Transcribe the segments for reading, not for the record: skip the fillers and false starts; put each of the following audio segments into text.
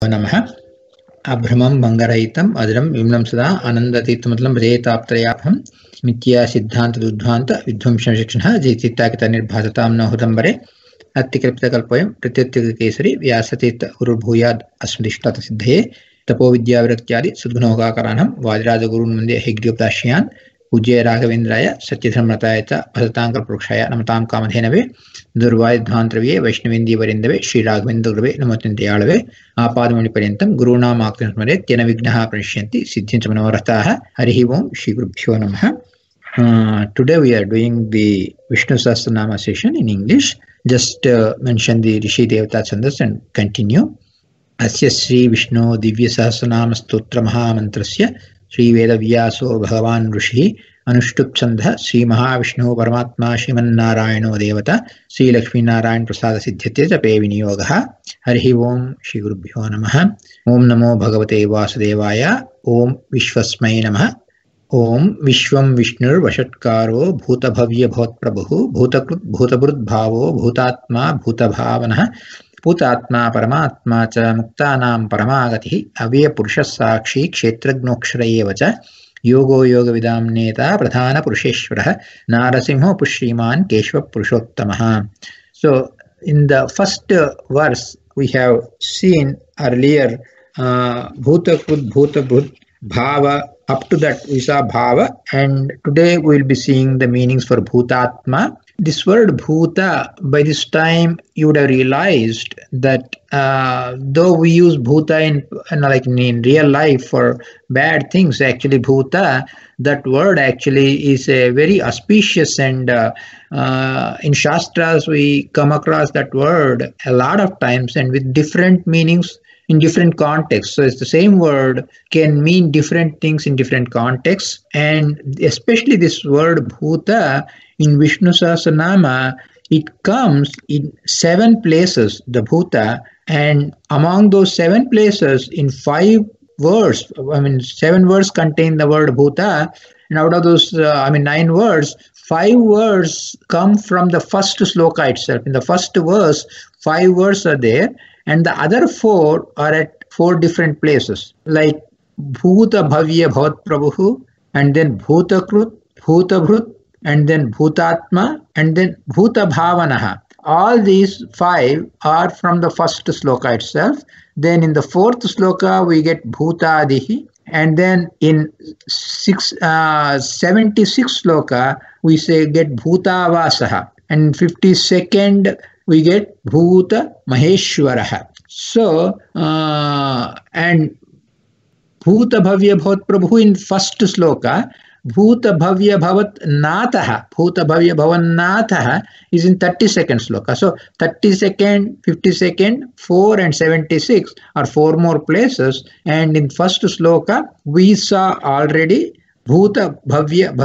नमः अभ्रमं भंगरहितं अजरं विमलं सदा आनंदातीतमतलं भजेताप्त्रयापहं मिथ्या सिद्धांत दुर्ध्वांत विध्वंसन शिक्षणः जयचित्ताकित निर्भासतां न हुदंबरे अत्तिकल्पितकल्पयं प्रत्युत्तिकेसरी व्यासतीर्थ गुरुर्भूयाद् अस्मदिष्टात सिद्धये तपो विद्याविरक्त्यादि सद्गुणोगाकराणं वादिराजगुरून् वन्दे हैग्रीवदास्यान् पूज्य राघवेन्द्राय सत्यधर्मरताय च भजतांकल्पवृक्षाय नमतां कामधेनवे दुर्वायुध्वान्तरवे वैष्णवेन्दीवरिन्दवे श्रीराघवेन्द्रगुरवे नमोऽत्यन्तदयाळवे आपादमौलिपर्यन्तं गुरूणामाख्यं स्मरेत् तेन विघ्नाः प्रणश्यन्ति सिद्ध्यन्ति मनोरथाः हरिः ओं श्रीगुरुभ्यो नमः. Today we are doing the Vishnusahasranama session in English. Just mention the Rishi Devata Chandas and continue. Asya Shri Vishnu Divya Sahasranama Stotra Mahamantrasya Shri Vedavyaso Bhagavan Rishi Anushtup Chandha Shri Mahavishnu Paramatma Shriman Narayano Devata Shri Lakshmi Narayan Prasada Siddhyate Jape Vinyogaha. Harihi Om Shri Gurubhyo Namaha. Om Namo Bhagavate Vasudevaya. Om Vishwasmai Namaha. ओम विश्वं विष्णुर वषट्कारो भूतभव्य भवत्प्रभुः भूतकृत भूतभृद् भावो भूतात्मा भूतभावनः भूतात्मा परमात्मा च मुक्तानां परमागतिः अव्ययपुरुषः साक्षी क्षेत्रज्ञोऽक्षर एव च योगो योगविदां नेता प्रधानपुरुषेश्वरः नारसिंहो पुश्रीमान् केशवपुरुषोत्तमः. So in the first verse we have seen earlier bhutakrut bhutabhrut bhava. Up to that we saw bhava, and today we will be seeing the meanings for bhutatma. This word bhuta, by this time you would have realized that though we use bhuta in real life for bad things, actually bhuta, that word actually is a very auspicious, and in Shastras we come across that word a lot of times and with different meanings in different contexts. So it's the same word can mean different things in different contexts, and especially this word bhuta in Vishnusahasranama, it comes in 7 places, the bhuta, and among those 7 places in 5 words, 7 words contain the word bhuta, and out of those 9 words, 5 words come from the first sloka itself. In the first verse, 5 words are there, and the other 4 are at 4 different places, like bhutabhavya bhavatprabhu, and then bhutakrut, bhutabhrut, and then bhutatma, and then bhutabhavanah. All these 5 are from the first sloka itself. Then in the 4th sloka we get bhutadihi, and then in 76 sloka we get bhutavasaha, and 52nd we get bhuta maheshwaraha. So and bhuta bhavya bhavat prabhu in first sloka, bhuta bhavya bhavat natha, bhuta bhavya bhavan natha is in 32nd sloka. So 32nd, 52nd, 4 and 76 are 4 more places, and in first sloka we saw already bhuta bhavya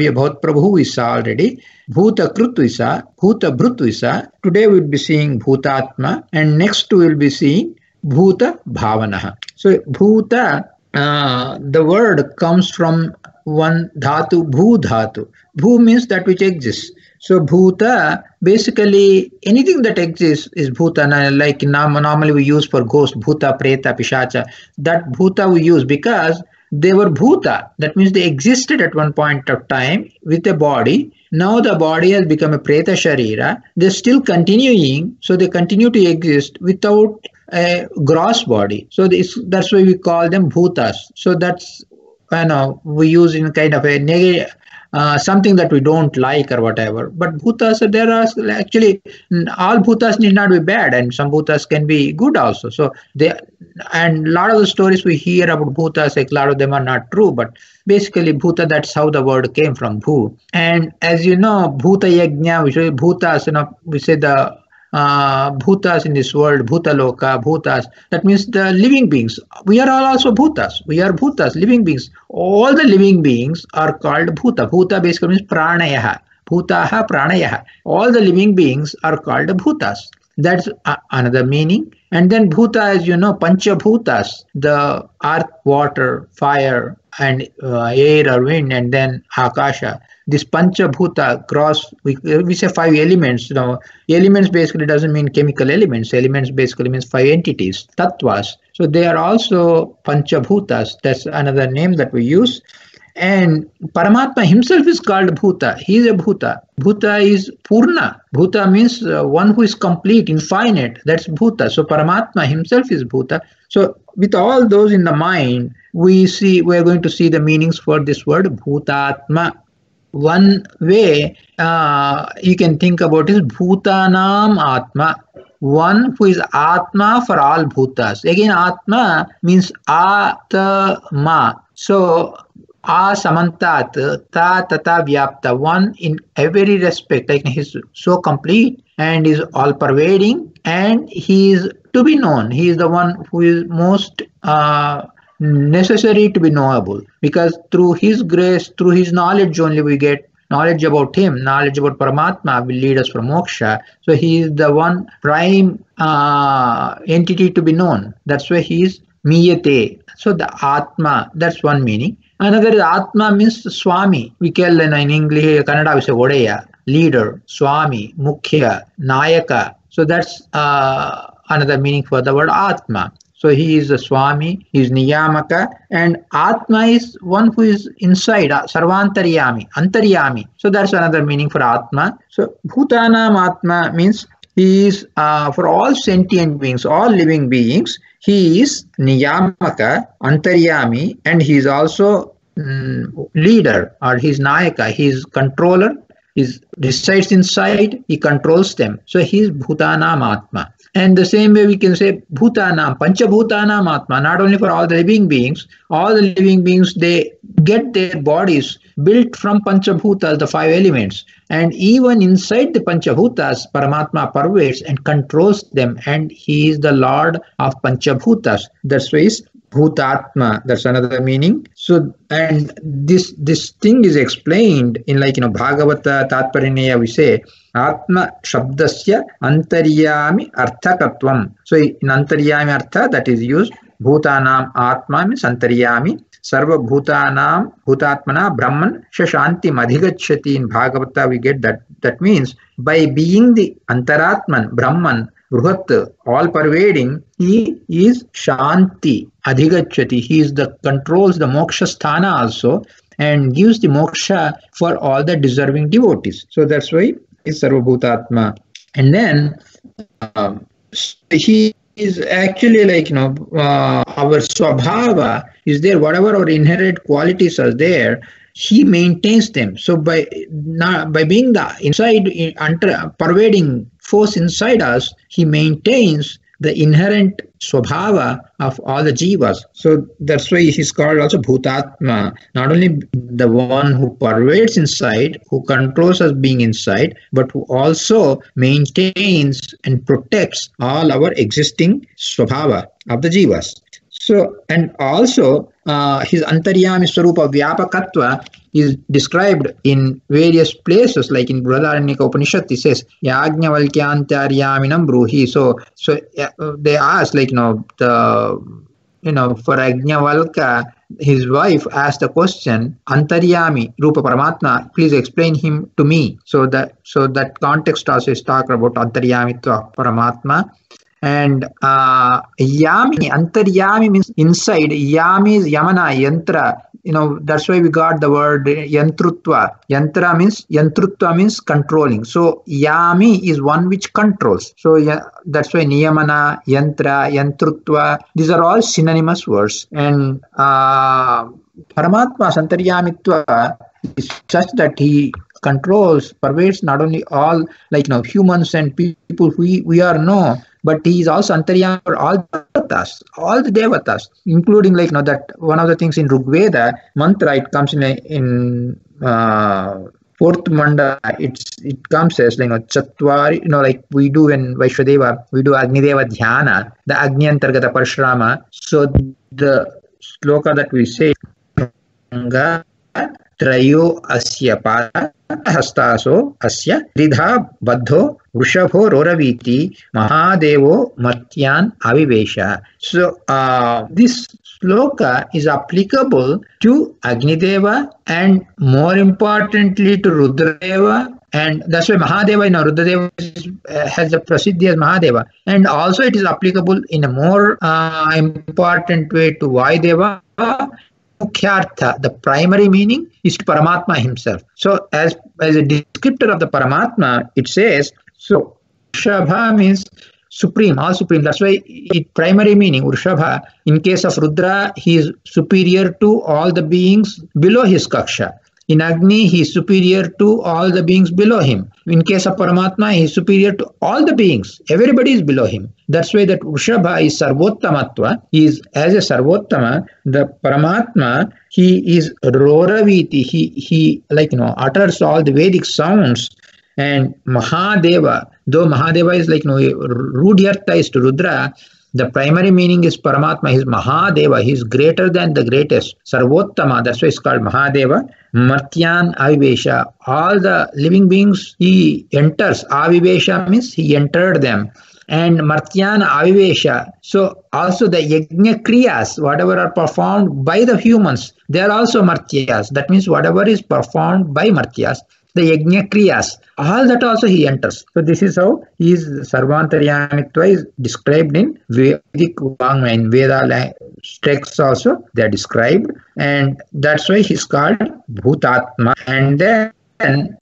bhavat prabhu we saw already, bhuta krut we saw, bhuta bhrut we saw. Today we will be seeing bhutatma, and next we will be seeing bhuta bhavanah. So bhuta, the word comes from one dhatu, bhu dhatu. Bhu means that which exists. So bhuta, basically anything that exists is bhuta. Like normally we use for ghost, bhuta, preta, pishacha. That bhuta we use because they were bhuta. That means they existed at one point of time with a body. Now the body has become a preta sharira. They're still continuing, so they continue to exist without a gross body. So that's why we call them bhutas. So that's we use in kind of a negative, something that we don't like or whatever. But bhutas, there are actually all bhutas need not be bad, and some bhutas can be good also. So and a lot of the stories we hear about bhutas, like a lot of them are not true, but basically bhuta, that's how the word came from, bhu. And as you know, bhuta yajna, we say bhutas, we say the bhutas in this world, bhutaloka, bhutas, that means the living beings. We are all also bhutas. We are bhutas, living beings. All the living beings are called bhuta. Bhuta basically means pranayaha. Bhutaha pranayaha. All the living beings are called bhutas. That's another meaning. And then bhuta, as you know, pancha bhutas, the earth, water, fire, and air or wind, and then akasha. This panchabhuta cross, we say 5 elements. Elements basically doesn't mean chemical elements. Elements basically means 5 entities, tattvas. So they are also panchabhutas. That's another name that we use. And Paramatma himself is called Bhuta. He is a Bhuta. Bhuta is Purna. Bhuta means one who is complete, infinite. That's Bhuta. So Paramatma himself is Bhuta. So with all those in the mind, we are going to see the meanings for this word Bhutatma. One way you can think about is Bhutanam Atma. One who is Atma for all Bhutas. Again, Atma means Atma. So samantat, ta tata vyapta, one in every respect, like he is so complete and is all pervading, and he is to be known. He is the one who is most necessary to be knowable, because through his grace, through his knowledge only we get knowledge about him. Knowledge about Paramatma will lead us from moksha. So he is the one prime entity to be known. That's why he is miyate. So the Atma, that's one meaning. Another is Atma means Swami. We call in English, Kannada we say Odeya, leader, Swami, Mukhya, Nayaka. So that's another meaning for the word Atma. So he is a Swami, he is Niyamaka, and Atma is one who is inside, Sarvantaryami, Antaryami. So that's another meaning for Atma. So Bhutanam Atma means he is for all sentient beings, all living beings. He is Niyamaka, Antaryami, and he is also leader, or he is Nayaka, he is controller, he resides inside, he controls them. So he is Bhutanam Atma. And the same way we can say Bhutanam, Panchabhutanam Atma, not only for all the living beings, they get their bodies built from Panchabhutas, the 5 elements. And even inside the Panchabhutas, Paramatma pervades and controls them, and he is the Lord of Panchabhutas. That's why he's Bhutatma. That's another meaning. So, and this thing is explained in Bhagavata Tatparineya, we say Atma Shabdasya Antaryami Arthakatvam. So in Antaryami Artha that is used, Bhutanam Atma means Antaryami. Sarva Bhutanam Bhutatmana Brahman Shashanti Madhigachati. In Bhagavata we get that. That means by being the Antaratman, Brahman, Bruhat, all pervading, he is Shanti Adhigachati. He is controls the moksha sthana also, and gives the moksha for all the deserving devotees. So that's why is Sarva Bhutatma. And then he is actually our swabhava is there, whatever our inherent qualities are there, he maintains them. So by being the inside pervading force inside us, he maintains the inherent swabhava of all the jivas. So that's why he's called also Bhutatma. Not only the one who pervades inside, who controls us being inside, but who also maintains and protects all our existing swabhava of the jivas. So, and also his Antaryami Swarupa Vyapakatva is described in various places, like in Brihadaranyaka Upanishad, it says, Yajnavalkyantaryaminam Bruhi. So they asked, for Ajnavalka, his wife asked the question, Antaryami, Rupa Paramatma, please explain him to me. So that context also is talking about Antaryamitva Paramatma. And Yami, Antaryami means inside. Yami is Yamana, Yantra. That's why we got the word Yantrutva. Yantrutva means controlling. So Yami is one which controls. So that's why Niyamana, Yantra, Yantrutva, these are all synonymous words. And Paramatma Antaryamitva is such that he controls, pervades not only all humans and people we are but he is also Antaryami for all the devatas, including that one of the things in Rigveda mantra, it comes in fourth mandala, it comes as Chatvari, like we do in Vaishwadeva, we do Agnideva Dhyana, the Agni Antargata Parshrama. So the sloka that we say, Ganga त्रयो अस्य पाता हस्तासो अस्य त्रिधा बद्धो वृषभो रोरवीति Mahadevo Matyan Avivesha. So this sloka is applicable to Agnideva and more importantly to Rudradeva, and that's why Mahadeva in Rudradeva has the prasiddhi as Mahadeva, and also it is applicable in a more important way to Vayudeva. Mukhyartha, the primary meaning is to Paramatma himself. So as a descriptor of the Paramatma, it says, so Vrishabha means supreme, all supreme. That's why it primary meaning, Vrishabha, in case of Rudra, he is superior to all the beings below his Kaksha. In Agni, he is superior to all the beings below him. In case of Paramatma, he is superior to all the beings. Everybody is below him. That's why that Vrishabha is Sarvottamatva. He is as a Sarvottama. The Paramatma, he is Roraviti. He utters all the Vedic sounds. And Mahadeva, though Mahadeva is Rudhyartha is to Rudra, the primary meaning is Paramatma. He is Mahadeva. He is greater than the greatest. Sarvottama, that's why it's called Mahadeva. Martyan Avivesha. All the living beings he enters. Avivesha means he entered them. And Martyan Avivesha. So also the Yajna Kriyas, whatever are performed by the humans, they are also Martyas. That means whatever is performed by Martyas, the Yajna Kriyas, all that also he enters. So this is how his Sarvantaryamitva is described in Vedic Vangmaya, in Veda texts also they are described, and that's why he's called Bhutatma. And then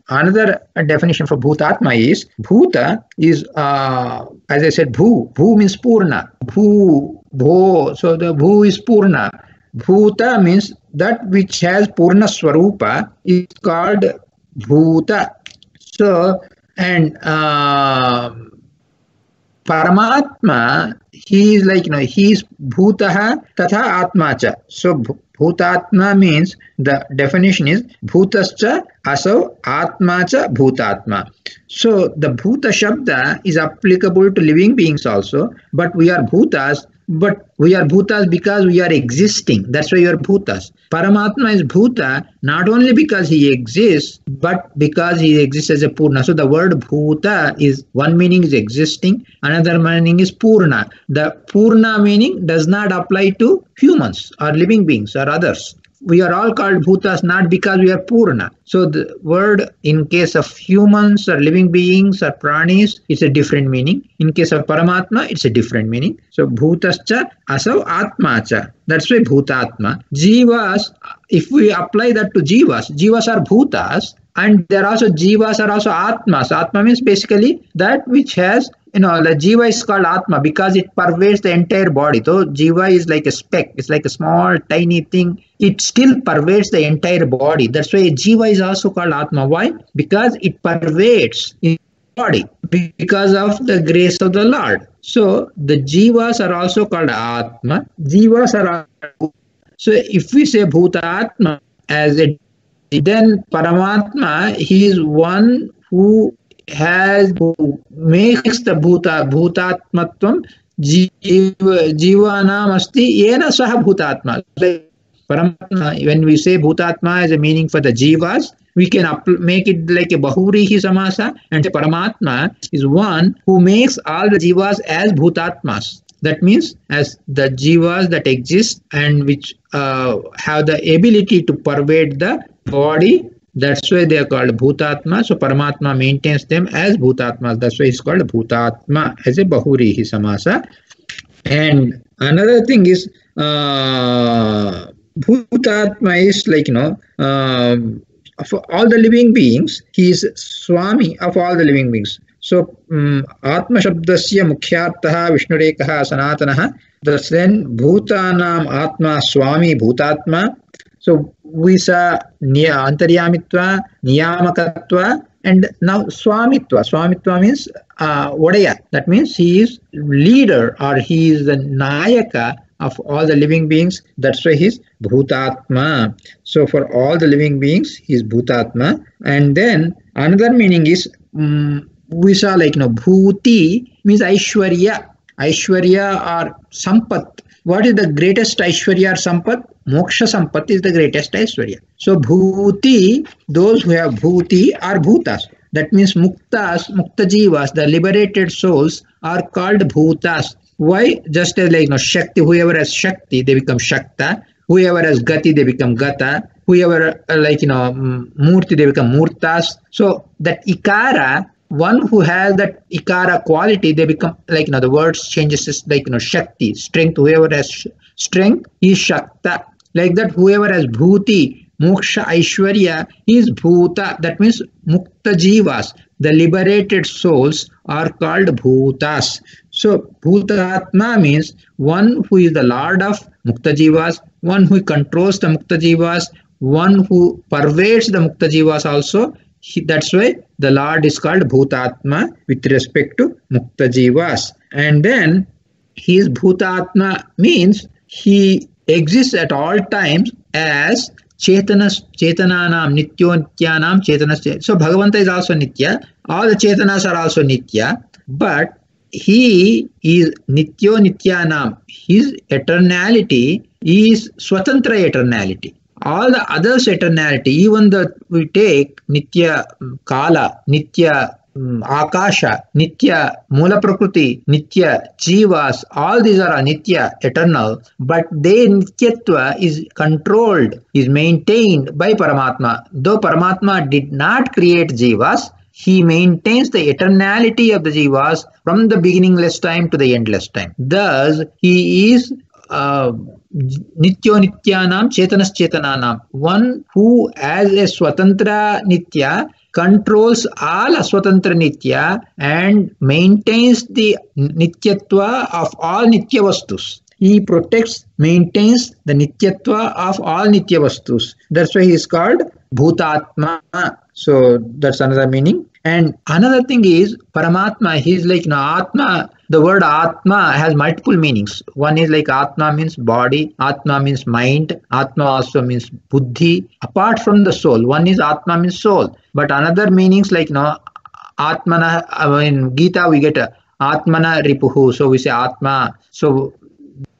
another definition for Bhutatma is Bhuta is as I said, Bhu means Purna. Bho, so the Bhu is Purna. Bhuta means that which has Purna Swarupa is called Bhuta. So, and Paramatma, he is he is Bhutaha Tatha Atmacha. So, Bhutatma means, the definition is Bhutascha Asau Atmacha Bhutatma. So, the Bhuta Shabda is applicable to living beings also, but we are Bhutas. But we are Bhutas because we are existing. That's why you are Bhutas. Paramatma is Bhuta not only because he exists, but because he exists as a Purna. So the word Bhuta is, one meaning is existing, another meaning is Purna. The Purna meaning does not apply to humans or living beings or others. We are all called Bhutas not because we are Purna. So the word in case of humans or living beings or pranis, it's a different meaning. In case of Paramatma, it's a different meaning. So Bhutascha Asau Atmacha. That's why Bhutatma. Jivas, if we apply that to Jivas, Jivas are Bhutas, and there are also Jivas are also Atmas. Atma means basically that which has, the Jiva is called Atma because it pervades the entire body. So Jiva is like a speck, it's like a small tiny thing. It still pervades the entire body. That's why Jiva is also called Atma. Why? Because it pervades the body because of the grace of the Lord. So the Jivas are also called Atma. Jivas are also. So if we say Bhutatma as a, then Paramatma, he is one who makes the Bhutatmatvam Jivanam asti yena saha Bhutatma. Paramatma, when we say Bhutatma as a meaning for the Jivas, we can make it like a Bahurihi Samasa and say Paramatma is one who makes all the Jivas as Bhutatmas. That means as the Jivas that exist and which have the ability to pervade the body. That's why they are called Bhutatma. So Paramatma maintains them as Bhutatmas. That's why it's called Bhutatma as a Bahurihi Samasa. And another thing is Bhutatma is of all the living beings, he is Swami of all the living beings. So Atma Shabdasya Mukhyartaha Vishnurekaha Sanatanaha. Thus then Bhutanam Atma Swami Bhutatma. So we saw Antaryamitva, Niyamakatva, and now Swamitva. Swamitva means Odaya. That means he is leader or he is the Nayaka of all the living beings. That's why he is Bhutatma. So for all the living beings, he is Bhutatma. And then another meaning is we saw Bhuti means Aishwarya. Aishwarya or Sampat. What is the greatest Aishwarya or Sampat? Moksha Sampat is the greatest Aishwarya. So Bhuti, those who have Bhuti are Bhutas. That means Muktas, Mukta Jivas, the liberated souls are called Bhutas. Why? Just as like Shakti, whoever has Shakti, they become Shakta. Whoever has Gati, they become Gata. Whoever Murti, they become Murtas. So that Ikara, one who has that Ikara quality, they become the words changes Shakti, strength. Whoever has strength is Shakta. Like that, whoever has Bhuti, Moksha, Aishwarya is Bhuta. That means Mukta Jivas, the liberated souls are called Bhutas. So Bhutatma means one who is the Lord of Mukta Jivas, one who controls the Mukta Jivas, one who pervades the Mukta Jivas also. That's why the Lord is called Bhutatma with respect to Mukta Jivas. And then his Bhutatma means he exists at all times as Chetananam, Nityo Nityanam, Chetanas. So Bhagavanta is also Nitya. All the Chetanas are also Nitya. But he is Nityo Nityanam. His eternality is Swatantra eternality. All the others eternality, even the we take Nitya Kala, Nitya Akasha, Nitya Mula Prakriti, Nitya Jivas, all these are Nitya, eternal, but their Nityatva is controlled, is maintained by Paramatma. Though Paramatma did not create Jivas, he maintains the eternality of the Jivas from the beginningless time to the endless time. Thus, he is Nityo Nityanam, Chetanas Chetananam, one who as a Swatantra Nitya controls all Aswatantra Nitya and maintains the Nityatva of all Nitya Vastus. He protects, maintains the Nityatva of all Nitya Vastus. That's why he is called Bhutatma. So that's another meaning. And another thing is Paramatma, he is Atma. The word Atma has multiple meanings. One is Atma means body, Atma means mind, Atma also means buddhi. Apart from the soul, one is Atma means soul. But another meanings Atmana, in Gita we get Atmana Ripuhu. So we say Atma. So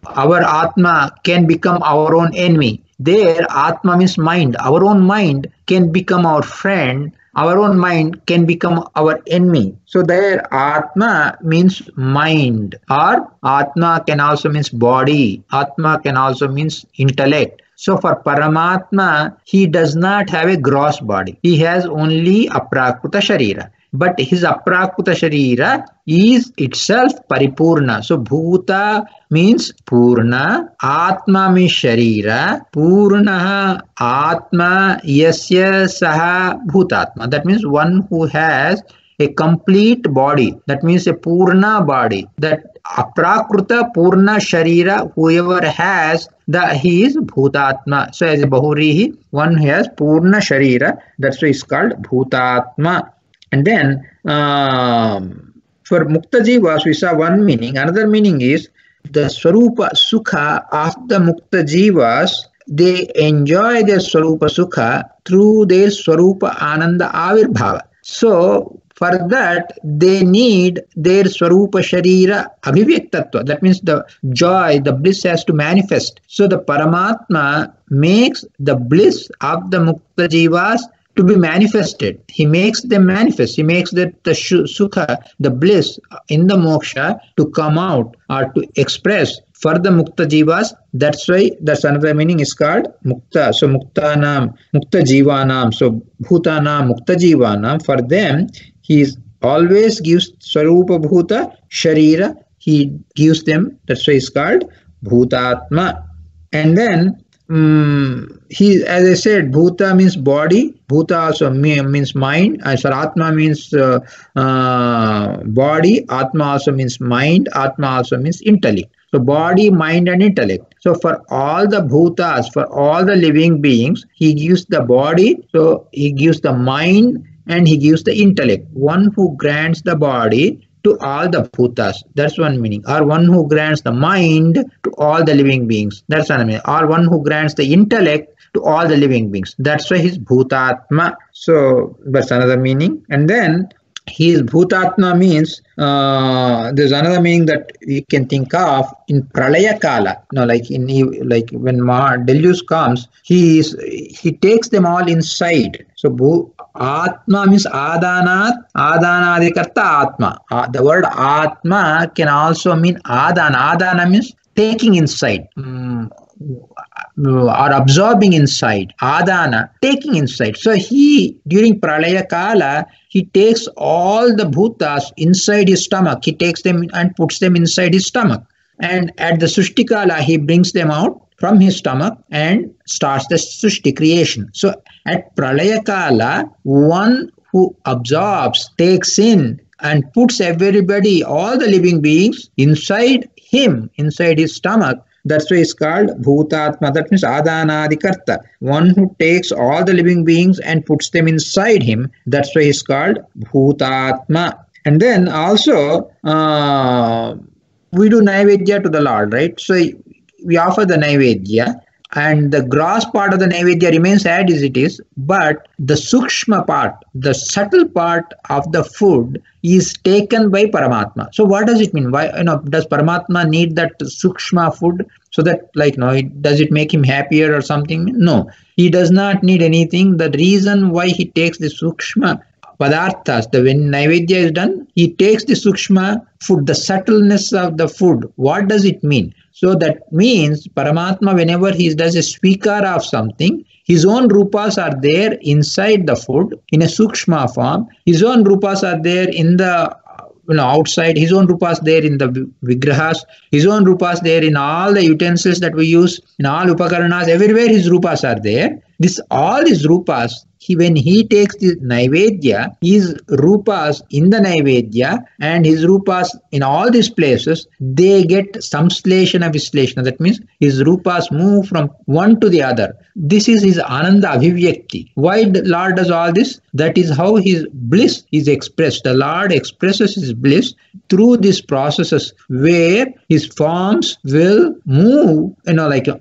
our Atma can become our own enemy. There, Atma means mind. Our own mind can become our friend. Our own mind can become our enemy. So there, Atma means mind, or Atma can also means body. Atma can also means intellect. So for Paramatma, he does not have a gross body. He has only Aprakrita Sharira. But his Aprakrita Sharira is itself Paripurna. So Bhuta means Purna, Atma means Sharira, Purna Atma Yasya Saha Bhutatma. That means one who has a complete body. That means a Purna body. That Aprakrita Purna Sharira, whoever has, he is Bhutatma. So as a Bahurihi, one who has Purna Sharira, that's why it's called Bhutatma. And then for Mukta Jivas, we saw one meaning. Another meaning is the Swarupa Sukha of the Mukta Jivas. They enjoy their Swarupa Sukha through their Swarupa Ananda Avirbhava. So for that, they need their Swarupa Sharira Abhivyaktatva. That means the joy, the bliss has to manifest. So the Paramatma makes the bliss of the Mukta Jivas to be manifested. He makes them manifest. He makes the sukha, the bliss in the moksha to come out or to express for the mukta jivas. That's why that's another meaning is called mukta. So muktanam, mukta jivanam. So bhutanam, mukta jivanam. For them, he always gives swarupa bhuta sharira. He gives them. That's why it's called bhutatma. And then he, as I said, bhuta means body, bhuta also means mind, atma means body, atma also means mind, atma also means intellect. So body, mind and intellect. So for all the bhutas, for all the living beings, he gives the body, so he gives the mind and he gives the intellect. One who grants the body to all the bhutas, that's one meaning. Or one who grants the mind to all the living beings, that's another meaning. Or one who grants the intellect to all the living beings, that's why he's bhutatma. So that's another meaning. And then He is bhutatma means there's another meaning that we can think of in pralaya kala. Like when deluge comes, he takes them all inside. So atma means adanadikarta atma. The word atma can also mean adana. Adana means taking inside. Or absorbing inside, adana, taking inside. So he, during pralaya kala, he takes all the bhutas inside his stomach. He takes them and puts them inside his stomach. And at the sushti kala, he brings them out from his stomach and starts the sushti creation. So at pralaya kala, one who absorbs, takes in, and puts everybody, all the living beings, inside him, inside his stomach. That's why it's called bhutatma. That means adanadikarta. One who takes all the living beings and puts them inside him. That's why it's called bhutatma. And then also, we do naivedya to the Lord, right? So we offer the naivedya, and the gross part of the naivedya remains as it is, but the sukshma part, the subtle part of the food is taken by Paramatma. So what does it mean? Why, does Paramatma need that sukshma food so that, does it make him happier or something? No, he does not need anything. The reason why he takes the sukshma padarthas, when naivedya is done, he takes the sukshma food, the subtleness of the food. What does it mean? So that means Paramatma, whenever he does a svikara of something, his own rupas are there inside the food in a sukshma form. His own rupas are there in the outside. His own rupas there in the vigrahas. His own rupas there in all the utensils that we use, in all upakaranas. Everywhere his rupas are there. All his rupas, when he takes the naivedya, his rupas in the naivedya and his rupas in all these places, they get samsleshana visleshana. That means his rupas move from one to the other. This is his ananda abhivyakti. Why the Lord does all this? That is how his bliss is expressed. The Lord expresses his bliss through these processes where his forms will move,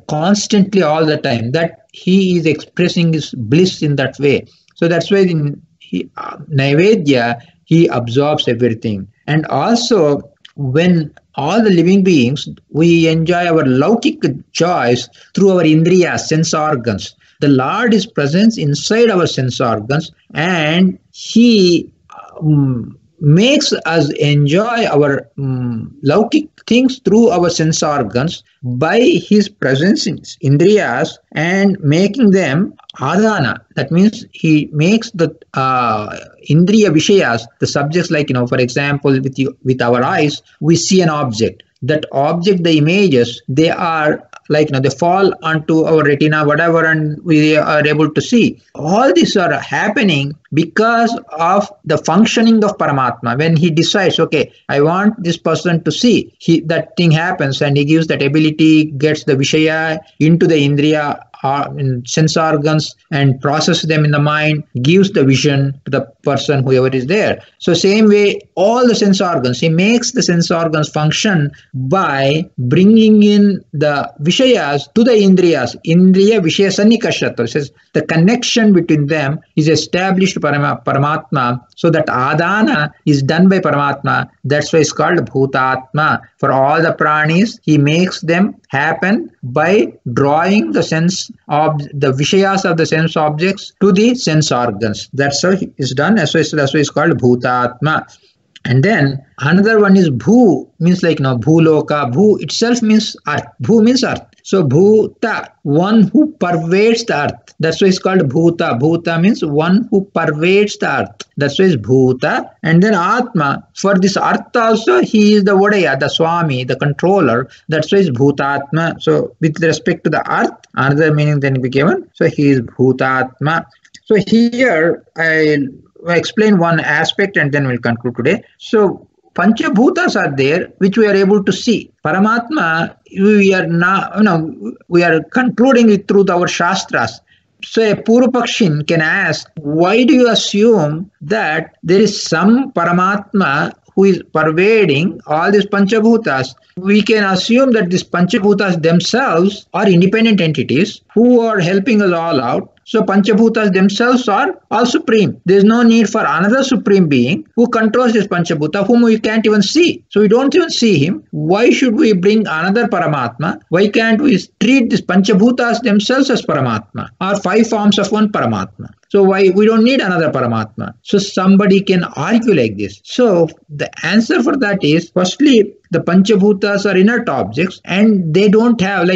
constantly all the time. That he is expressing his bliss in that way. So that's why in naivedya, he absorbs everything. And also, when all the living beings, we enjoy our laukik joys through our indriya, sense organs. The Lord is present inside our sense organs, and he makes us enjoy our laukik things through our sense organs by his presence in indriyas and making them adana. That means he makes the indriya vishayas, the subjects, for example, with our eyes, we see an object. That object, the images, they are they fall onto our retina, whatever, and we are able to see. All these are happening because of the functioning of Paramatma. When he decides, okay, I want this person to see, that thing happens, and he gives that ability, gets the Vishaya into the Indriya, sense organs, and processes them in the mind, gives the vision to the person, whoever is there. So same way, all the sense organs, he makes the sense organs function by bringing in the Vishayas to the Indriyas. Indriya Vishaya Sannikashatra says the connection between them is established by Paramatma, so that adana is done by Paramatma. That's why it's called bhutatma. For all the pranis, he makes them happen by drawing the sense of the vishayas of the sense objects to the sense organs. That's how it's done. That's why it's called bhutatma. And then another one is bhu, means bhuloka. Bhu itself means earth. Bhu means earth. So bhuta, one who pervades the earth. That's why it's called bhuta. Bhuta means one who pervades the earth. That's why it's bhuta. And then atma, for this earth also, he is the vodaya, the swami, the controller. That's why it's bhutatma. So with respect to the earth, another meaning then be given. So he is bhutatma. So here I'll explain one aspect and then we'll conclude today. So Panchabhutas are there, which we are able to see. Paramatma, we are now, we are concluding it through our Shastras. So a Purupakshin can ask, why do you assume that there is some Paramatma who is pervading all these Panchabhutas? We can assume that these Panchabhutas themselves are independent entities who are helping us all out. So Panchabhutas themselves are all supreme. There is no need for another supreme being who controls this Panchabhuta, whom we can't even see. So we don't even see him. Why should we bring another Paramatma? Why can't we treat these Panchabhutas themselves as Paramatma, or 5 forms of one Paramatma? So why we don't need another Paramatma? So somebody can argue like this. So the answer for that is, firstly, the Panchabhutas are inert objects, and they don't have,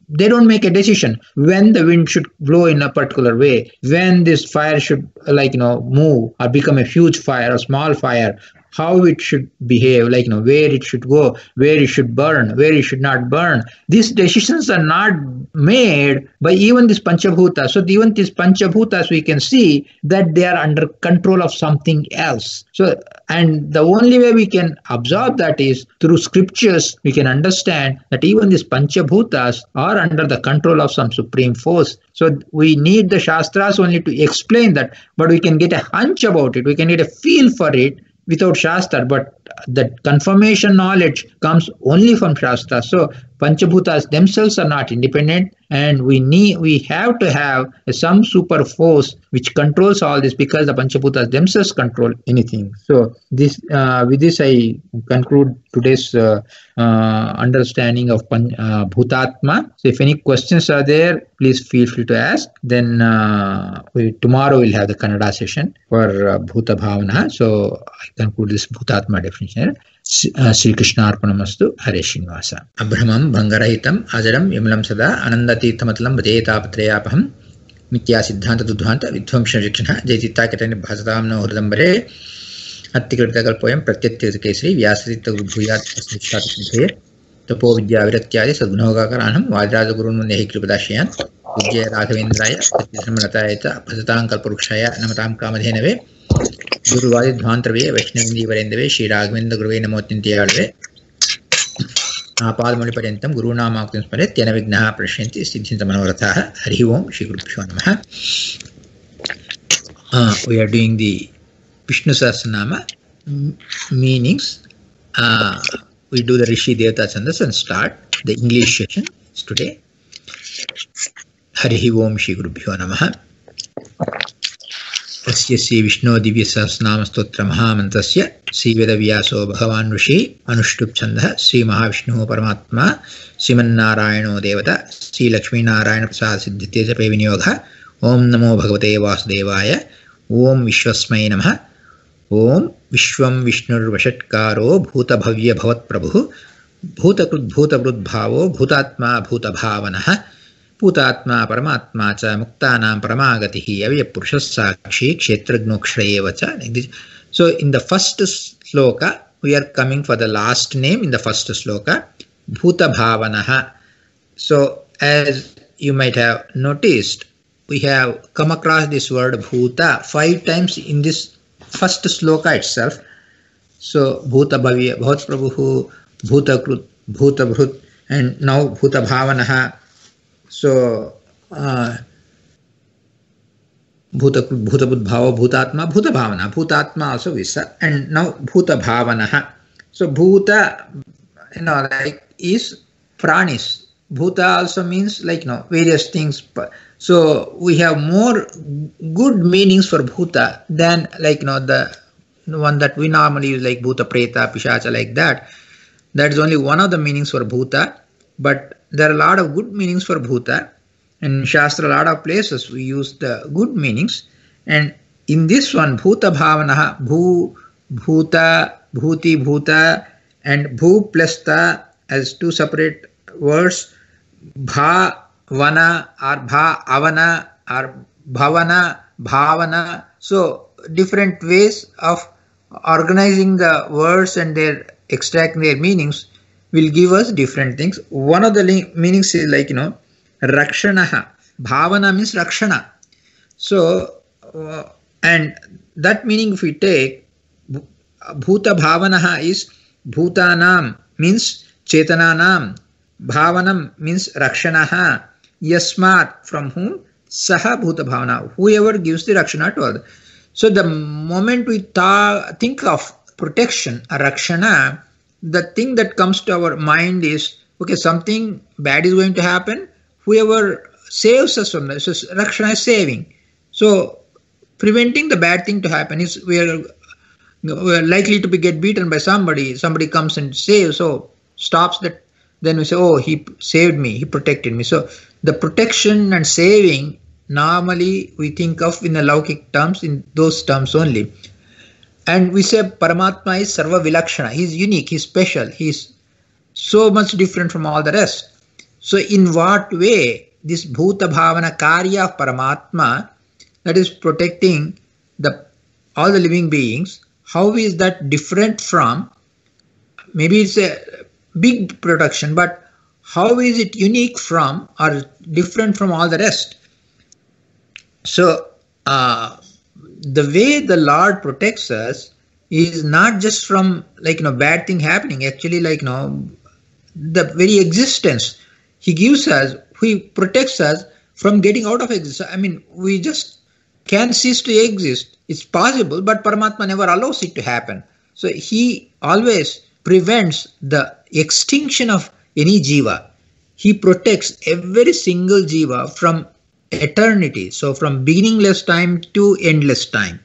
they don't make a decision when the wind should blow in a particular way, when this fire should move or become a huge fire or small fire, how it should behave, where it should go, where it should burn, where it should not burn. These decisions are not made by even this Panchabhuta. So even these Panchabhutas, we can see that they are under control of something else. So, and the only way we can absorb that is through scriptures. We can understand that even these Panchabhutas are under the control of some supreme force. So we need the Shastras only to explain that, but we can get a hunch about it. We can get a feel for it without Shastra, but the confirmation knowledge comes only from Shastra. So Panchabhutas themselves are not independent, and we have to have some super force which controls all this, because the Panchabhutas themselves control anything. So this with this I conclude today's understanding of Bhutatma. So if any questions are there, please feel free to ask. Then tomorrow we'll have the Kannada session for bhutabhavanah. So I conclude this Bhutatma definition. Sri Krishna Arpanamastu. Hare Srinivasa. Abhramam Bangarahitam Ajaram Yamalam Sada Anandatirthamatlam Bhutataptrayapaham Mitya Siddhanta Dudhanta Vidvamshanrikshana Jayatittakatani Bhasatamno Hridambare Attikritakapoyam Pratyattirta Kesari Vyasaditta Gurubhuyat Asnishtatisnithe Tapo Vidya Viratyadi Sadgunahogakanam Vadraja Gurun Mundehi Kripadashayan Vijaya Raghavendraya Pratyasramanatayata Bhasatam Kalparukshaya Namatam Kamadhenave Guru Vadidhvantrave Vaishnavindi Varendave Shri Raghavendra Guruve Namotintiyalve Padamani Parentam Guru Namakum Sparet Yana Vignaha Prashyanti Siddhinta Manorathaha Hari Om Shri Gurubhyo Namaha. We are doing the Vishnusahasranama meanings. We do the Rishi Devata Chandas and start the English session today. Hari Om Shri Gurubhyo Namaha. Asya Sri Vishnu Divya Sahasranama Stotra Mahamantasya Sri Vedavyaso Bhagavan Rishi Anushtup Chandah Sri Mahavishnu Paramatma Srimannarayano Devata Sri Lakshmi Narayana Prasad Siddhiteja Pevinyoga Om Namo Bhagavate Vasudevaya Om Vishwasmai Namaha Om Vishwam Vishnur Vashatkaro Bhutabhavya Bhavat Prabhu Bhutakrut Bhutavrut Bhavo Bhutatma Bhutabhavanah Bhutatma Paramatma cha Muktanam Paramagatihi Avyapurusha Sakshi Kshetragnokshayevacha. So in the first sloka, we are coming for the last name in the first sloka, bhutabhavanah. So as you might have noticed, we have come across this word bhuta 5 times in this first sloka itself. So bhutabhavya, bhavat prabhu, bhutakrut, bhutavrut, and now bhutabhavanah. So Bhutabudbhava, Bhutatma, Bhutabhavana. Bhutatma also Visa, and now Bhutabhavanah. So Bhuta, is pranis. Bhuta also means various things. So we have more good meanings for Bhuta than the one that we normally use, like Bhuta Preta, Pishacha, like that. That is only one of the meanings for Bhuta, but there are a lot of good meanings for Bhuta. In Shastra, a lot of places we use the good meanings. And in this one, Bhuta Bhavanaha, Bhuta, Bhuti, Bhuta, and Bhu plus Ta as 2 separate words, Bhavana or Bhavana or Bhavana, Bhavana. So different ways of organizing the words and their extracting their meanings will give us different things. One of the meanings is Rakshanaha. Bhavana means Rakshana. So, and that meaning if we take, Bhuta Bhavanaha is Bhutanam means Chetananam. Bhavanam means Rakshanaha. Yasmat, from whom? Saha Bhuta Bhavana. Whoever gives the Rakshana to others. So the moment we think of protection, a Rakshana, the thing that comes to our mind is, okay, something bad is going to happen. Whoever saves us from that. So Rakshana is saving. So preventing the bad thing to happen is we're likely to get beaten by somebody. Somebody comes and saves, so stops that. Then we say, oh, he saved me, he protected me. So the protection and saving, normally we think of in the Laukik terms, in those terms only. And we say Paramatma is Sarva Vilakshana. He's unique, he's special, he's so much different from all the rest. So in what way this bhutabhavanah karya of Paramatma, that is protecting all the living beings, how is that different from, maybe it's a big protection, but how is it unique from or different from all the rest? So the way the Lord protects us is not just from bad thing happening. Actually, the very existence he gives us, he protects us from getting out of existence. I mean, we just can cease to exist. It's possible, but Paramatma never allows it to happen. So he always prevents the extinction of any jiva. He protects every single jiva from eternity. So from beginningless time to endless time.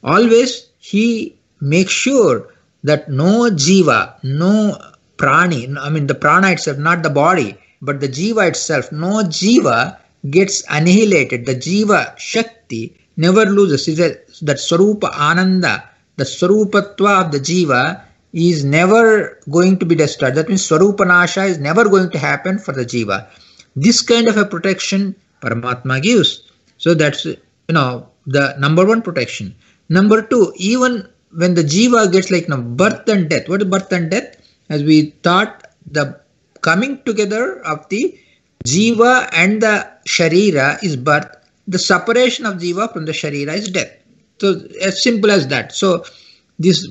Always he makes sure that no jiva, no prani, I mean the prana itself, not the body, but the jiva itself, no jiva gets annihilated. The jiva shakti never loses. That Swarupa Ananda, the Swarupatva of the jiva is never going to be destroyed. That means Swarupa Nasha is never going to happen for the jiva. This kind of a protection Paramatma gives. So that's the number one protection. Number two, even when the jiva gets birth and death. What is birth and death? As we thought, the coming together of the jiva and the sharira is birth. The separation of jiva from the sharira is death. So as simple as that. So this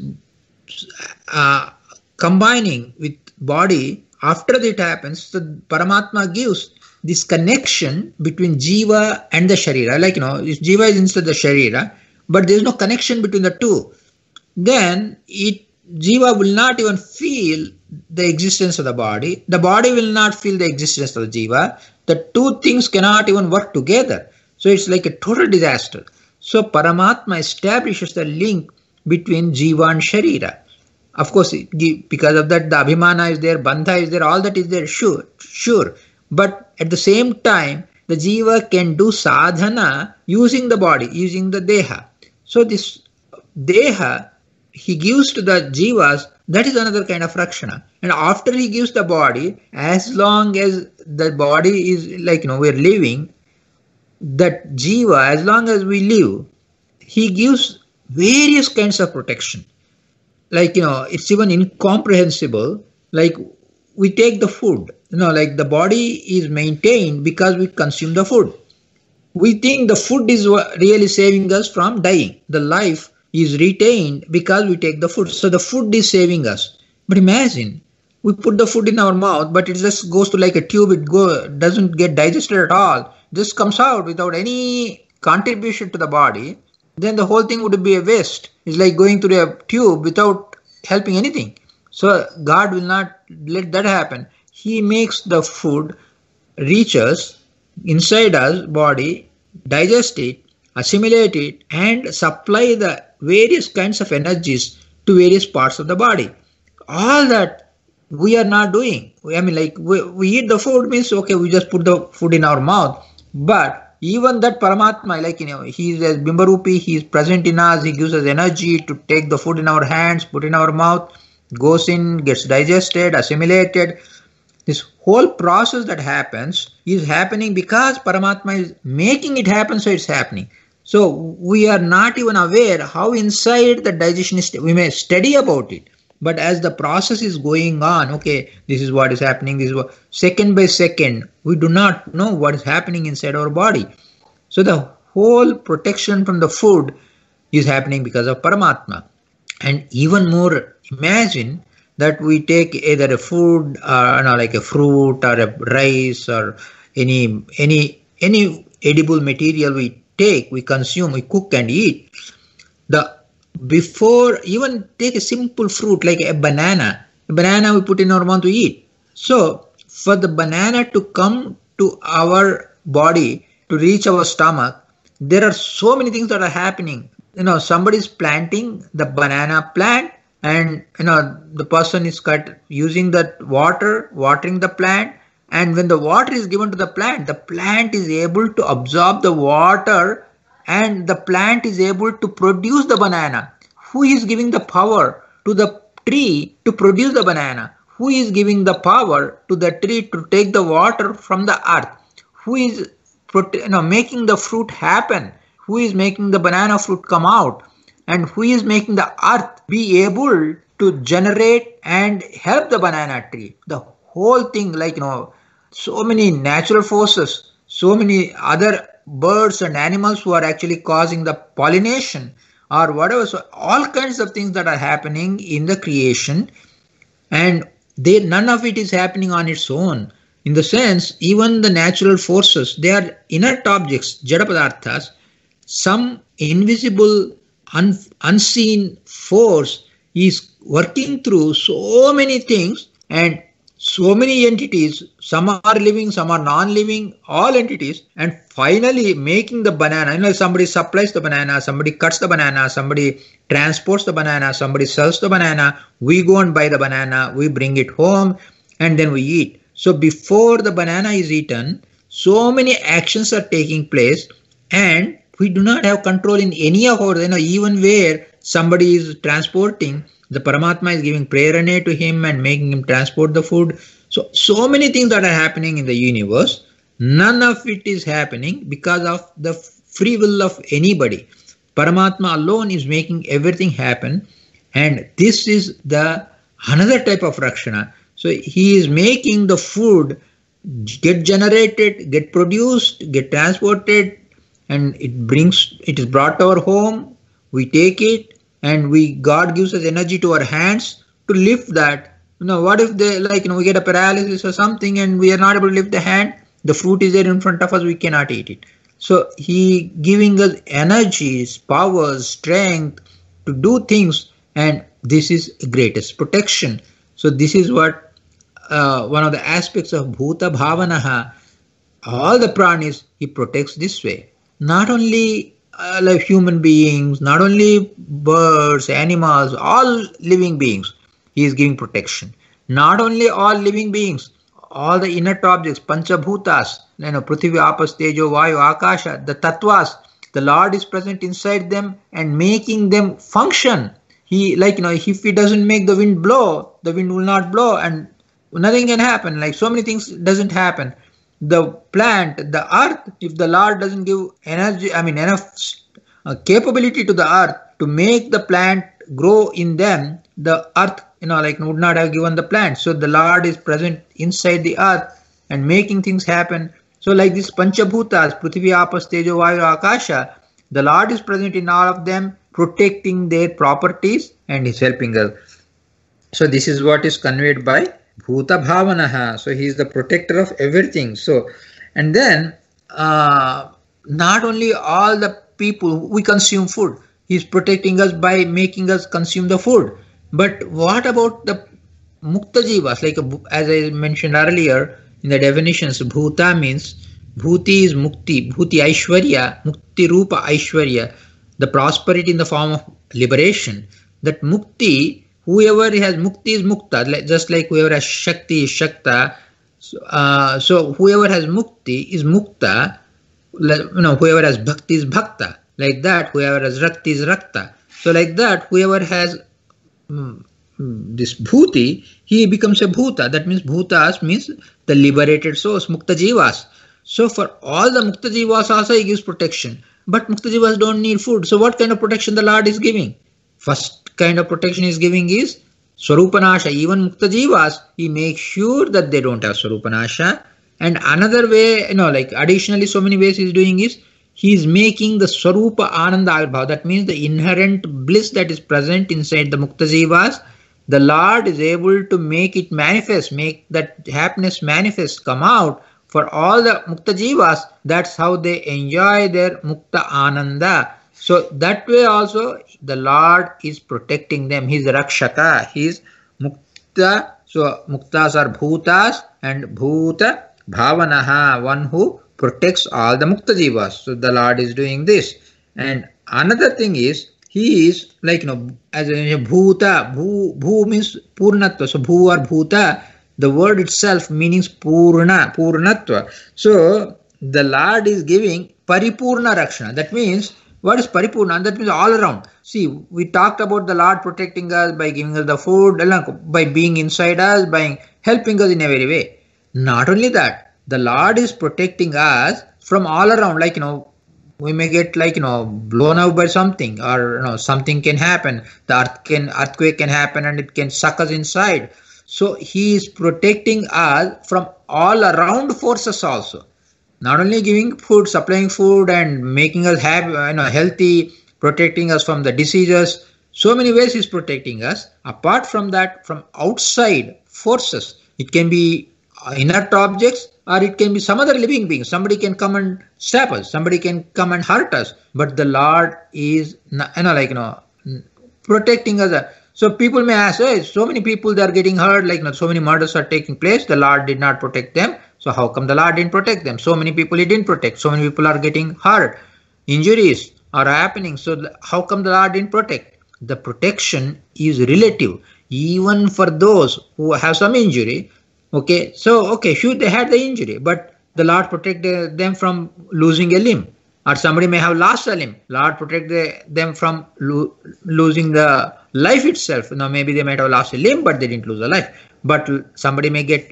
combining with body, after it happens, the Paramatma gives this connection between jiva and the sharira. If jiva is inside the sharira, but there is no connection between the two, then jiva will not even feel the existence of the body. The body will not feel the existence of the jiva. The two things cannot even work together. So it's like a total disaster. So Paramatma establishes the link between jiva and sharira. Of course, because of that, the abhimana is there, bandha is there, all that is there, sure. But at the same time, the jiva can do sadhana using the body, using the deha. So this deha, he gives to the jivas, that is another kind of rakshana. And after he gives the body, as long as the body is we're living, that jiva, as long as we live, he gives various kinds of protection. It's even incomprehensible. We take the food, the body is maintained because we consume the food. We think the food is really saving us from dying. The life is retained because we take the food. So the food is saving us. But imagine, we put the food in our mouth, but it just goes to like a tube. It doesn't get digested at all. Just comes out without any contribution to the body. Then the whole thing would be a waste. It's like going through a tube without helping anything. So God will not let that happen. He makes the food reach us, inside us, body, digest it, assimilate it, and supply the various kinds of energies to various parts of the body. All that we are not doing. We eat the food means, okay, we just put the food in our mouth. But even that Paramatma, he is a Bimbarupi, he is present in us, he gives us energy to take the food in our hands, put in our mouth, goes in, gets digested, assimilated. This whole process that happens is happening because Paramatma is making it happen, so it's happening. So we are not even aware how inside the digestion is. We may study about it, but as the process is going on, okay, this is what is happening, this is what, second by second, we do not know what is happening inside our body. So the whole protection from the food is happening because of Paramatma. And even more, imagine that we take either a food, like a fruit or a rice or any edible material we take, we consume, we cook and eat. Before even take a simple fruit like a banana we put in our mouth to eat. So for the banana to come to our body to reach our stomach, there are so many things that are happening. Somebody is planting the banana plant, and the person is using that watering the plant, and when the water is given to the plant is able to absorb the water, and the plant is able to produce the banana. Who is giving the power to the tree to produce the banana? Who is giving the power to the tree to take the water from the earth? Who is making the fruit happen? Who is making the banana fruit come out? And who is making the earth be able to generate and help the banana tree? The whole thing, so many natural forces, so many other birds and animals who are actually causing the pollination or whatever. So all kinds of things that are happening in the creation, and none of it is happening on its own. In the sense, even the natural forces, they are inert objects, jada padarthas. Some invisible, unseen force is working through so many things and so many entities. Some are living, some are non-living, all entities, and finally making the banana. Somebody supplies the banana, somebody cuts the banana, somebody transports the banana, somebody sells the banana, we go and buy the banana, we bring it home, and then we eat. So before the banana is eaten, so many actions are taking place, and we do not have control in any of our, even where somebody is transporting, the Paramatma is giving prerana to him and making him transport the food. So many things that are happening in the universe, none of it is happening because of the free will of anybody. Paramatma alone is making everything happen, and this is the another type of Rakshana. So he is making the food get generated, get produced, get transported, and it is brought to our home, we take it, and God gives us energy to our hands to lift that. What if we get a paralysis or something and we are not able to lift the hand? The fruit is there in front of us, we cannot eat it. So he giving us energies, powers, strength to do things, and this is greatest protection. So this is what one of the aspects of bhutabhavanah. All the pranis he protects this way. Not only like human beings, not only birds, animals, all living beings, he is giving protection. Not only all living beings, all the inert objects, panchabhutas, prithvi, apas, tejo, vayu, akasha, the tattvas, the Lord is present inside them and making them function. He, if he doesn't make the wind blow, the wind will not blow and nothing can happen. So many things doesn't happen. The plant, the earth, if the Lord doesn't give energy, enough capability to the earth to make the plant grow in them, the earth, would not have given the plant. So the Lord is present inside the earth and making things happen. So like this Panchabhutas, Prithvi, Apas, Tejo, Vayu, Akasha, the Lord is present in all of them, protecting their properties, and is helping us. So this is what is conveyed by bhutabhavanah. So he is the protector of everything. So, and then not only all the people we consume food, he is protecting us by making us consume the food. But what about the mukta jivas? As I mentioned earlier in the definitions, bhuta means bhuti is mukti, bhuti aishwarya, mukti rupa aishwarya, the prosperity in the form of liberation. That mukti, whoever has mukti is mukta, just like whoever has shakti is shakta. So whoever has mukti is mukta. Whoever has bhakti is bhakta. Like that, whoever has rakti is rakta. So like that, whoever has this bhuti, he becomes a bhuta. That means bhutas means the liberated souls, mukta jivas. So for all the mukta jivas also he gives protection. But mukta jivas don't need food. So what kind of protection the Lord is giving? First kind of protection he is giving is swarupanasha. Even mukta jivas, he makes sure that they don't have swarupanasha. And another way, additionally so many ways he is doing is, he is making the swarupa ananda avirbhava. That means the inherent bliss that is present inside the mukta jivas, the Lord is able to make it manifest, make that happiness manifest, come out for all the mukta jivas. That's how they enjoy their mukta ananda. So that way also the Lord is protecting them. He is rakshaka. He is mukta. So muktas are bhutas and bhuta bhavanaha, one who protects all the Mukta Jivas. So the Lord is doing this. And another thing is, he is like, as a bhuta, bhu means purnatva. So bhu or bhuta, the word itself means purnatva. So the Lord is giving paripurna rakshana. That means, what is paripurna? That means all around. See, we talked about the Lord protecting us by giving us the food, by being inside us, by helping us in every way. Not only that, the Lord is protecting us from all around. Like, we may get blown out by something, or something can happen. The earthquake can happen and it can suck us inside. So he is protecting us from all around forces also. Not only giving food, supplying food and making us healthy, protecting us from the diseases. So many ways he's protecting us. Apart from that, from outside forces, it can be inert objects, or it can be some other living being. Somebody can come and stab us. Somebody can come and hurt us. But the Lord is, protecting us. So people may ask, hey, so many people, they are getting hurt, so many murders are taking place. The Lord did not protect them. So how come the Lord didn't protect them? So many people he didn't protect. So many people are getting hurt. Injuries are happening. So how come the Lord didn't protect? The protection is relative. Even for those who have some injury, sure, they had the injury, but the Lord protected them from losing a limb. Or somebody may have lost a limb. Lord protected them from losing the life itself. Maybe they might have lost a limb, but they didn't lose a life. But somebody may get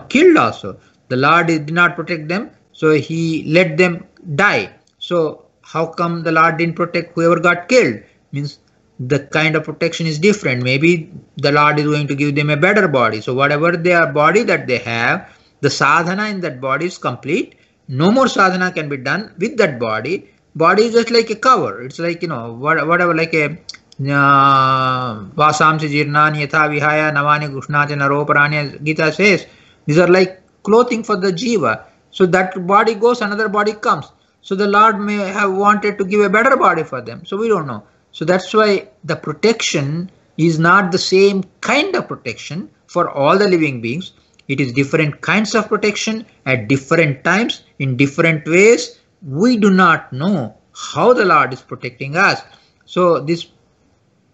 killed also. The Lord did not protect them, so he let them die. So how come the Lord didn't protect whoever got killed? Means the kind of protection is different. Maybe the Lord is going to give them a better body. So whatever their body that they have, the sadhana in that body is complete. No more sadhana can be done with that body. Body is just like a cover. It's like, whatever, like a vasamsi jirnani yatha vihaya navani gushnati naroparani, Gita says. These are like clothing for the jiva. So that body goes, another body comes. So the Lord may have wanted to give a better body for them. So we don't know. So that's why the protection is not the same kind of protection for all the living beings. It is different kinds of protection at different times, in different ways. We do not know how the Lord is protecting us. So this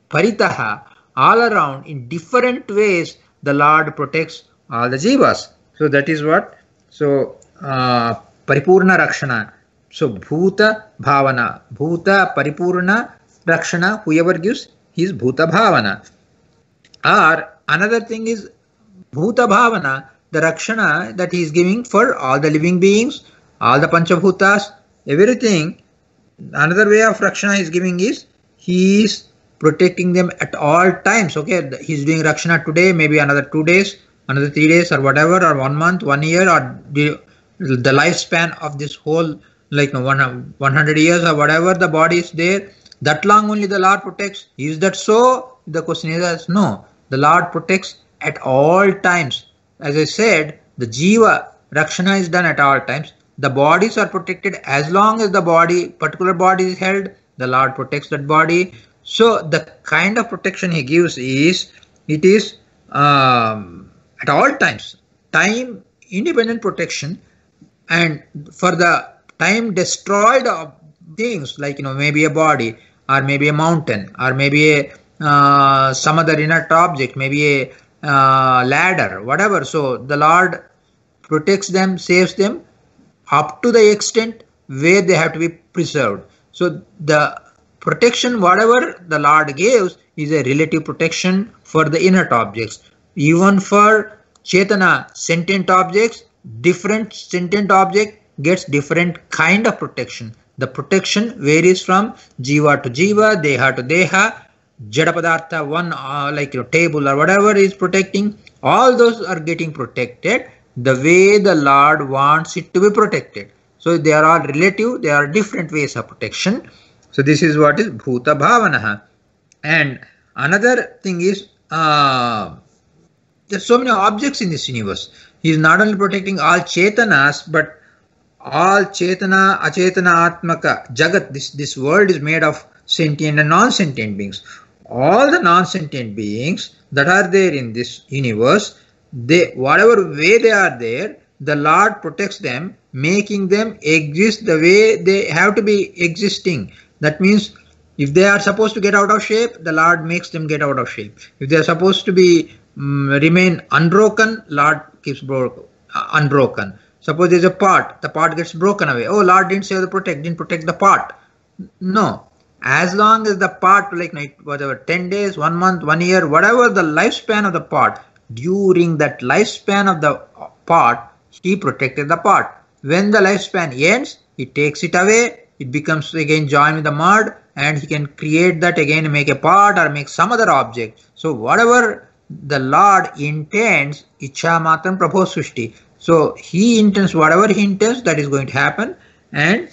paritaha, all around, in different ways, the Lord protects all the jivas. So that is what? So paripurna rakshana. So bhutabhavanah. Bhuta paripurna rakshana, whoever gives, he is bhutabhavanah. Or another thing is bhutabhavanah, the rakshana that he is giving for all the living beings, all the panchabhutas, everything. Another way of rakshana he is giving is, he is protecting them at all times. Okay, he is doing rakshana today, maybe another 2 days, another 3 days, or whatever, or 1 month, 1 year, or the lifespan of this whole, 100 years or whatever the body is there. That long only the Lord protects. Is that so? The question is no. The Lord protects at all times. As I said, the jiva rakshana is done at all times. The bodies are protected as long as the particular body is held. The Lord protects that body. So the kind of protection he gives is, it is at all times, time independent protection. And for the time destroyed of things, maybe a body, or maybe a mountain, or maybe some other inert object, maybe a ladder, whatever. So the Lord protects them, saves them up to the extent where they have to be preserved. So the protection, whatever the Lord gives, is a relative protection for the inert objects. Even for Chetana, sentient objects, different sentient object gets different kind of protection. The protection varies from jiva to jiva, deha to deha, jada padartha, one table or whatever is protecting. All those are getting protected the way the Lord wants it to be protected. So they are all relative, they are different ways of protection. So this is what is bhutabhavanah. And another thing is, there are so many objects in this universe. He is not only protecting all chetanas, but all chetana, achetana, atmaka, jagat. This world is made of sentient and non-sentient beings. All the non-sentient beings that are there in this universe, whatever way they are there, the Lord protects them making them exist the way they have to be existing. That means if they are supposed to get out of shape, the Lord makes them get out of shape. If they are supposed to be remain unbroken, Lord keeps unbroken. Suppose there's a pot, the pot gets broken away. Oh, Lord didn't save the didn't protect the pot. No. As long as the pot, like whatever, 10 days, 1 month, 1 year, whatever the lifespan of the pot, during that lifespan of the pot, he protected the pot. When the lifespan ends, he takes it away, it becomes again joined with the mud, and he can create that again, make a pot or make some other object. So whatever the Lord intends, Ichha Matram Prabho Sushti. So he intends whatever he intends, that is going to happen, and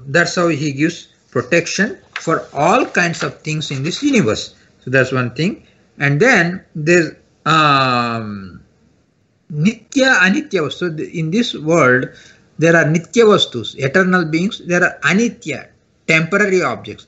that's how he gives protection for all kinds of things in this universe. So that's one thing. And then there's Nitya Anitya Vastu. So in this world, there are Nitya Vastus, eternal beings. There are Anitya, temporary objects.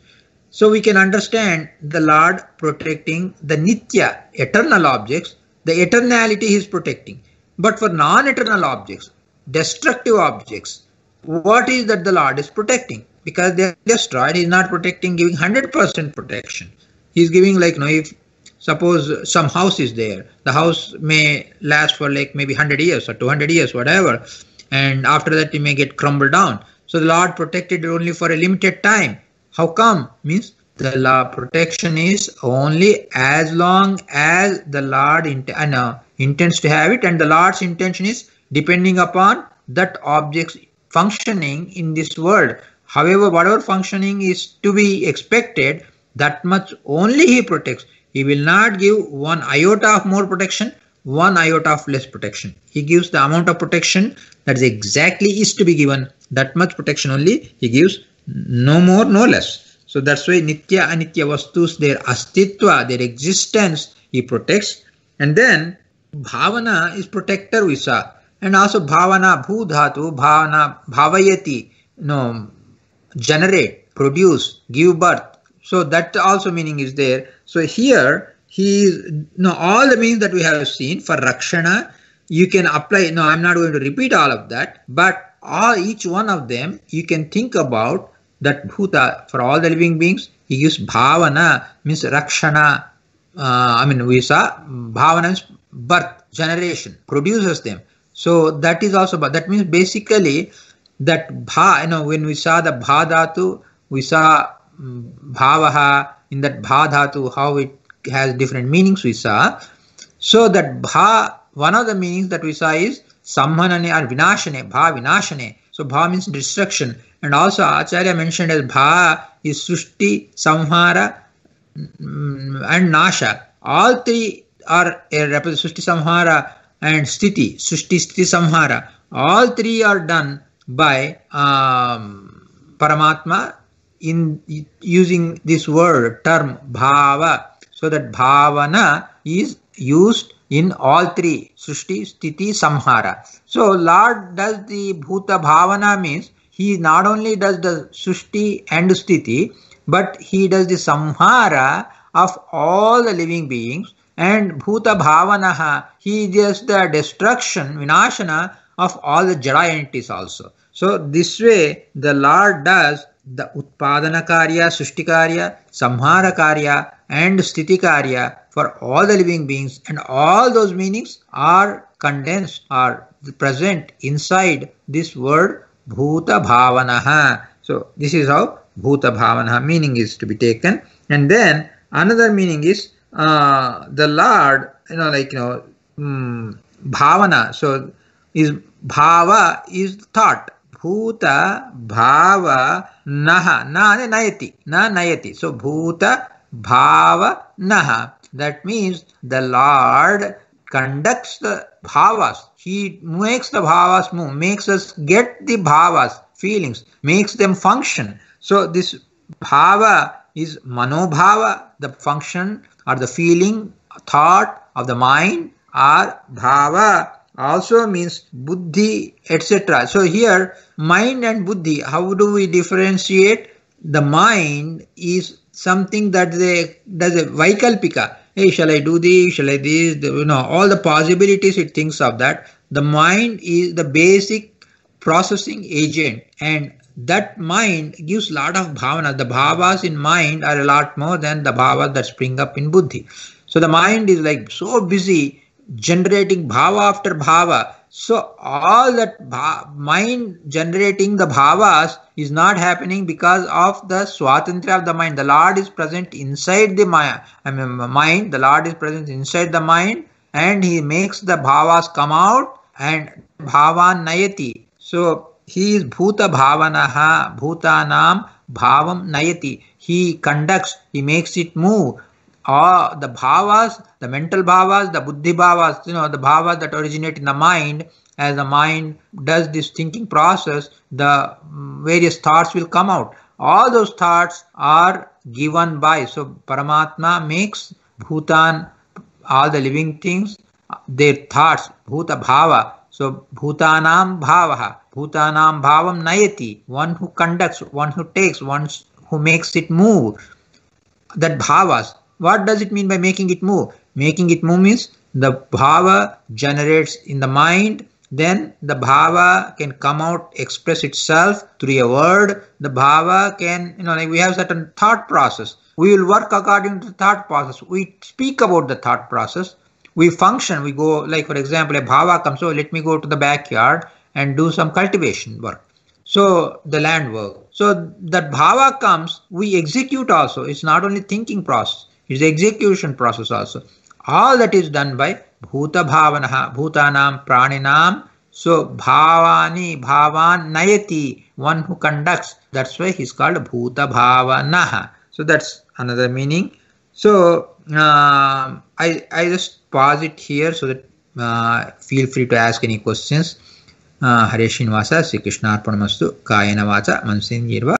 So we can understand the Lord protecting the Nitya, eternal objects. The eternality he is protecting. But for non-eternal objects, destructive objects, what is that the Lord is protecting? Because they are destroyed, he is not protecting, giving 100% protection. He is giving, like, if suppose some house is there, the house may last for like maybe 100 years or 200 years, whatever, and after that it may get crumbled down. So the Lord protected it only for a limited time. How come? Means the Lord protection is only as long as the Lord intends to have it, and the Lord's intention is depending upon that object's functioning in this world. However, whatever functioning is to be expected, that much only he protects. He will not give 1 iota of more protection, 1 iota of less protection. He gives the amount of protection that is exactly is to be given. That much protection only he gives, no more, no less. So that's why Nitya Anitya Vastus, their astitva, their existence, he protects. And then Bhavana is protector Visa. And also Bhavana, Bhudhatu, Bhavana, Bhavayati, generate, produce, give birth. So that also meaning is there. So here he is, all the meanings that we have seen for Rakshana, you can apply. No, I'm not going to repeat all of that, but each one of them you can think about that Bhuta. For all the living beings, he gives Bhavana, means Rakshana. We saw Bhavana means birth, generation, produces them. So that is also, that means basically that when we saw the Bhadhatu, we saw Bhavaha, in that Bhadhatu, how it has different meanings we saw. So that one of the meanings that we saw is Samhanane or Vinashane, Vinashane. So Bha means destruction. And also Acharya mentioned as Bha is Srishti, Samhara and Nasha. All three are Srishti, Samhara and Sthiti, Srishti, Sthiti, Samhara. All three are done by Paramatma in using this term Bhava. So that Bhavana is used in all three, Srishti, Sthiti, Samhara. So Lord does the bhutabhavanah, means he not only does the Srishti and Sthiti, but he does the Samhara of all the living beings, and bhutabhavanaha, he does the destruction, vinashana, of all the jada entities also. So this way the Lord does the utpadana karya, sushti karya, samhara karya and sthiti karya for all the living beings, and all those meanings are condensed, are present inside this word bhutabhavanaha. So this is how bhutabhavanaha meaning is to be taken. And then another meaning is the Lord, bhavana. So is bhava is thought. Bhuta bhava naha. Na nayati. So bhuta bhava naha. That means the Lord conducts the bhavas. He makes the bhavas move, makes us get the bhavas, feelings, makes them function. So this bhava is manobhava, the function or the feeling, thought of the mind, or bhava also means buddhi, etc. So here mind and buddhi, how do we differentiate? The mind is something that does a vaikalpika. Hey, shall I do this? Shall I this? All the possibilities it thinks of that. The mind is the basic processing agent, and that mind gives a lot of bhavana. The bhavas in mind are a lot more than the bhavas that spring up in buddhi. So the mind is like so busy generating bhava after bhava. So all that mind generating the bhavas is not happening because of the swatantra of the mind. The Lord is present inside the mind. The Lord is present inside the mind, and He makes the bhavas come out, and bhavan nayati. So He is bhutabhavanah, bhutanam bhavam nayati. He conducts, He makes it move. The bhavas, the mental bhavas, the buddhi bhavas, the bhavas that originate in the mind. As the mind does this thinking process, the various thoughts will come out. All those thoughts are given by, so Paramatma makes bhutan, all the living things, their thoughts, bhuta bhava. So bhutanam bhavaha, bhutanam bhavam nayati, one who conducts, one who takes, one who makes it move. That bhavas, what does it mean by making it move? Making it move means the bhava generates in the mind, then the bhava can come out, express itself through a word. The bhava can, like we have certain thought process. We will work according to the thought process. We speak about the thought process. We function, we go, like for example, a bhava comes, so let me go to the backyard and do some cultivation work. So the land work. So that bhava comes, we execute also. It's not only thinking process, it's the execution process also. All that is done by bhutabhavanah, bhutanam praninam. So bhavani, bhavan nayati, one who conducts. That's why he's called bhutabhavanah. So that's another meaning. So I just pause it here so that feel free to ask any questions. Hare Srinivasa, Sri Krishnarpanamastu, Kayena Vacha, Mansinirva.